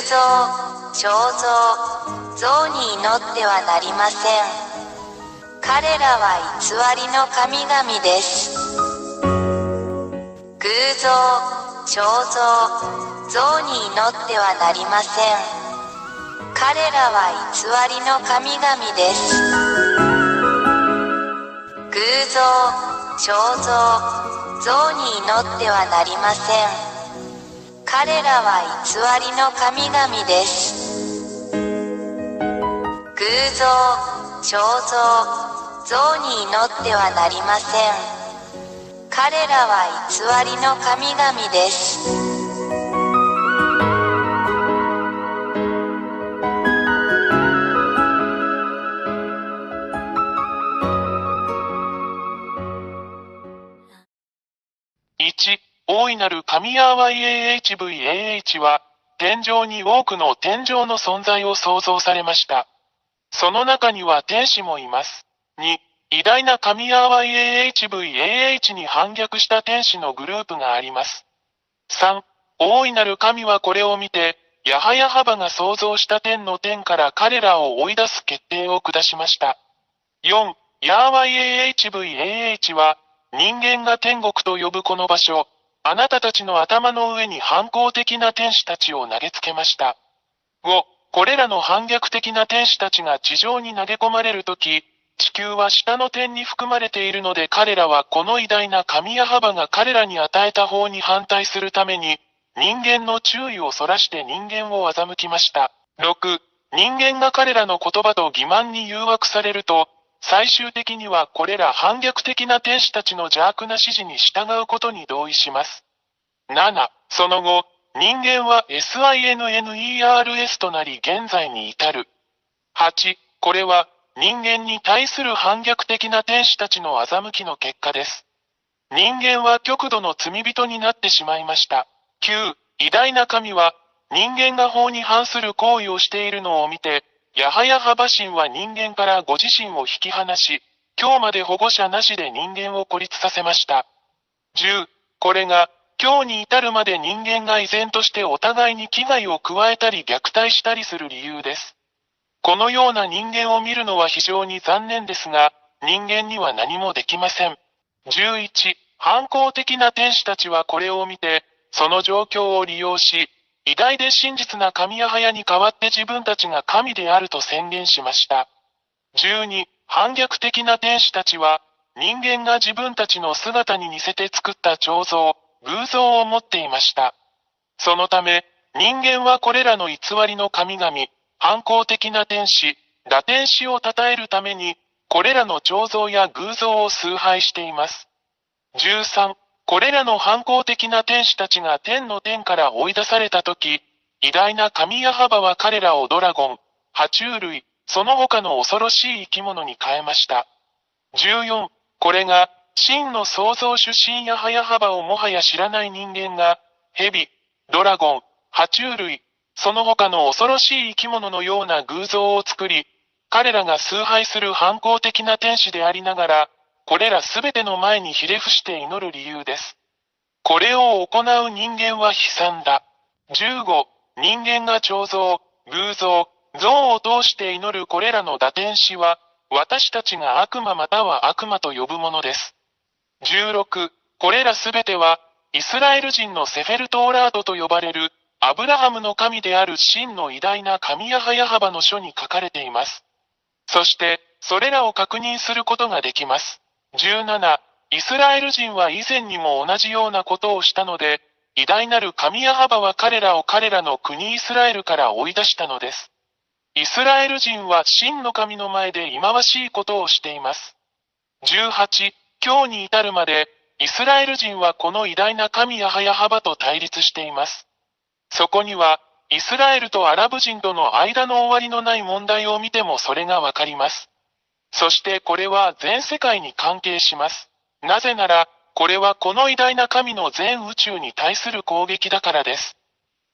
像、肖像、像に祈ってはなりません。彼らは偽りの神々です。偶像、肖像、像に祈ってはなりません。彼らは偽りの神々です。偶像、肖像、像に祈ってはなりません。彼らは偽りの神々です。偶像、肖像、像に祈ってはなりません。彼らは偽りの神々です。1、大いなる神ヤーワ YAHVAH は、天上に多くの天上の存在を創造されました。その中には天使もいます。2、偉大な神ヤーワ YAHVAH に反逆した天使のグループがあります。3、大いなる神はこれを見て、ヤハヤハバが創造した天の天から彼らを追い出す決定を下しました。4、ヤーワ YAHVAH は、人間が天国と呼ぶこの場所、あなたたちの頭の上に反抗的な天使たちを投げつけました。5、これらの反逆的な天使たちが地上に投げ込まれるとき、地球は下の点に含まれているので彼らはこの偉大な神ヤハバが彼らに与えた法に反対するために、人間の注意をそらして人間を欺きました。6、人間が彼らの言葉と欺瞞に誘惑されると、最終的にはこれら反逆的な天使たちの邪悪な指示に従うことに同意します。7、その後、人間は SINNERS となり現在に至る。8、これは人間に対する反逆的な天使たちの欺きの結果です。人間は極度の罪人になってしまいました。9、偉大な神は人間が法に反する行為をしているのを見て、ヤハヤハバ神は人間からご自身を引き離し、今日まで保護者なしで人間を孤立させました。10、これが、今日に至るまで人間が依然としてお互いに危害を加えたり虐待したりする理由です。このような人間を見るのは非常に残念ですが、人間には何もできません。11、反抗的な天使たちはこれを見て、その状況を利用し、偉大で真実な神ヤハヤに代わって自分たちが神であると宣言しました。12、反逆的な天使たちは、人間が自分たちの姿に似せて作った彫像、偶像を持っていました。そのため、人間はこれらの偽りの神々、反抗的な天使、堕天使を称えるために、これらの彫像や偶像を崇拝しています。13、これらの反抗的な天使たちが天の天から追い出されたとき、偉大な神ヤハバは彼らをドラゴン、爬虫類、その他の恐ろしい生き物に変えました。14、これが、真の創造主神ヤハヤハバをもはや知らない人間が、蛇、ドラゴン、爬虫類、その他の恐ろしい生き物のような偶像を作り、彼らが崇拝する反抗的な天使でありながら、これらすべての前にひれ伏して祈る理由です。これを行う人間は悲惨だ。15、人間が彫像、偶像、像を通して祈るこれらの堕天使は、私たちが悪魔または悪魔と呼ぶものです。16、これらすべては、イスラエル人のセフェルトーラードと呼ばれる、アブラハムの神である真の偉大な神ヤハヤハバの書に書かれています。そして、それらを確認することができます。17、イスラエル人は以前にも同じようなことをしたので、偉大なる神ヤハバは彼らを彼らの国イスラエルから追い出したのです。イスラエル人は真の神の前で忌まわしいことをしています。18、今日に至るまで、イスラエル人はこの偉大な神ヤハヤハバと対立しています。そこには、イスラエルとアラブ人との間の終わりのない問題を見てもそれがわかります。そしてこれは全世界に関係します。なぜなら、これはこの偉大な神の全宇宙に対する攻撃だからです。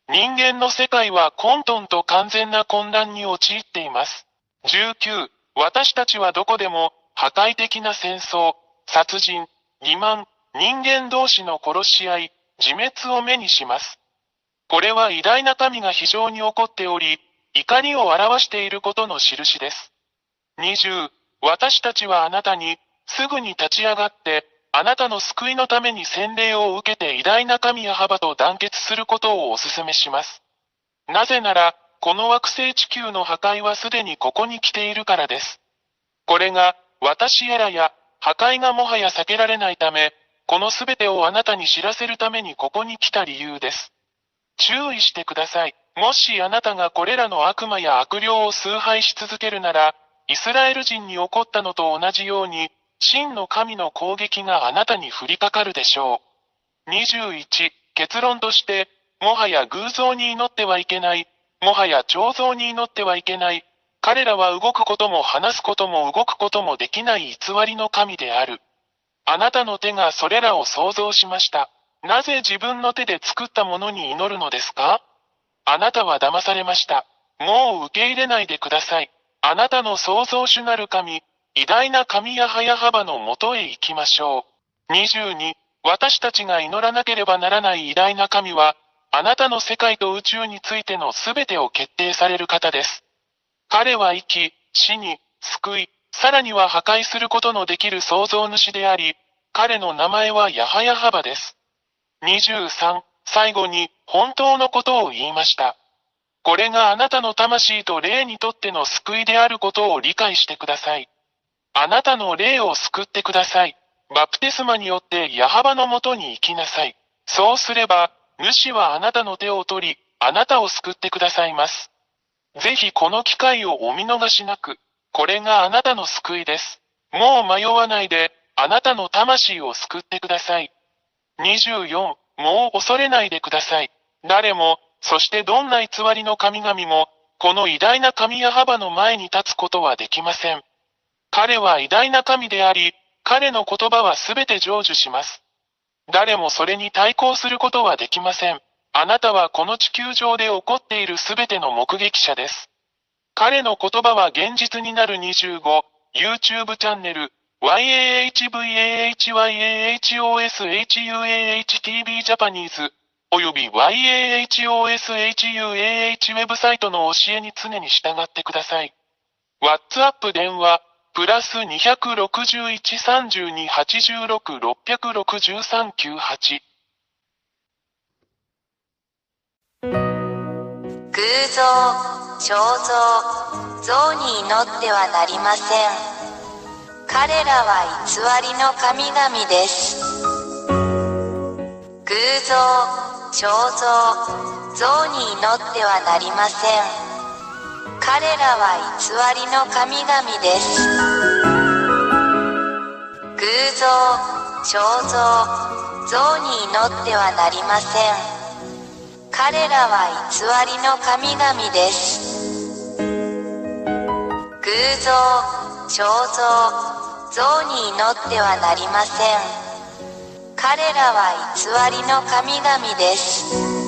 人間の世界は混沌と完全な混乱に陥っています。19、私たちはどこでも破壊的な戦争、殺人、欺瞞、人間同士の殺し合い、自滅を目にします。これは偉大な神が非常に怒っており、怒りを表していることの印です。20、私たちはあなたに、すぐに立ち上がって、あなたの救いのために洗礼を受けて偉大な神ヤハバと団結することをお勧めします。なぜなら、この惑星地球の破壊はすでにここに来ているからです。これが、私やらや、破壊がもはや避けられないため、このすべてをあなたに知らせるためにここに来た理由です。注意してください。もしあなたがこれらの悪魔や悪霊を崇拝し続けるなら、イスラエル人に起こったのと同じように、真の神の攻撃があなたに降りかかるでしょう。21、結論として、もはや偶像に祈ってはいけない、もはや彫像に祈ってはいけない、彼らは動くことも話すことも動くこともできない偽りの神である。あなたの手がそれらを創造しました。なぜ自分の手で作ったものに祈るのですか？あなたは騙されました。もう受け入れないでください。あなたの創造主なる神、偉大な神ヤハヤハバのもとへ行きましょう。22、私たちが祈らなければならない偉大な神は、あなたの世界と宇宙についてのすべてを決定される方です。彼は生き、死に、救い、さらには破壊することのできる創造主であり、彼の名前はヤハヤハバです。23、最後に、本当のことを言いました。これがあなたの魂と霊にとっての救いであることを理解してください。あなたの霊を救ってください。バプテスマによってヤハバのもとに行きなさい。そうすれば、主はあなたの手を取り、あなたを救ってくださいます。ぜひこの機会をお見逃しなく。これがあなたの救いです。もう迷わないで、あなたの魂を救ってください。24、もう恐れないでください。誰も、そしてどんな偽りの神々も、この偉大な神ヤハバの前に立つことはできません。彼は偉大な神であり、彼の言葉はすべて成就します。誰もそれに対抗することはできません。あなたはこの地球上で起こっているすべての目撃者です。彼の言葉は現実になる25、YouTube チャンネル、YAHVAHYAHOSHUAHTV ジャパニーズ、および YAHOSHUAH ウェブサイトの教えに常に従ってください。WhatsApp 電話、プラス261-32-86-663-98。偶像、彫像、像に祈ってはなりません。彼らは偽りの神々です。偶像、彫像、像に祈ってはなりません。彼らは偽りの神々です。偶像、彫像、像に祈ってはなりません。彼らは偽りの神々です。偶像、彫像、像に祈ってはなりません。彼らは偽りの神々です。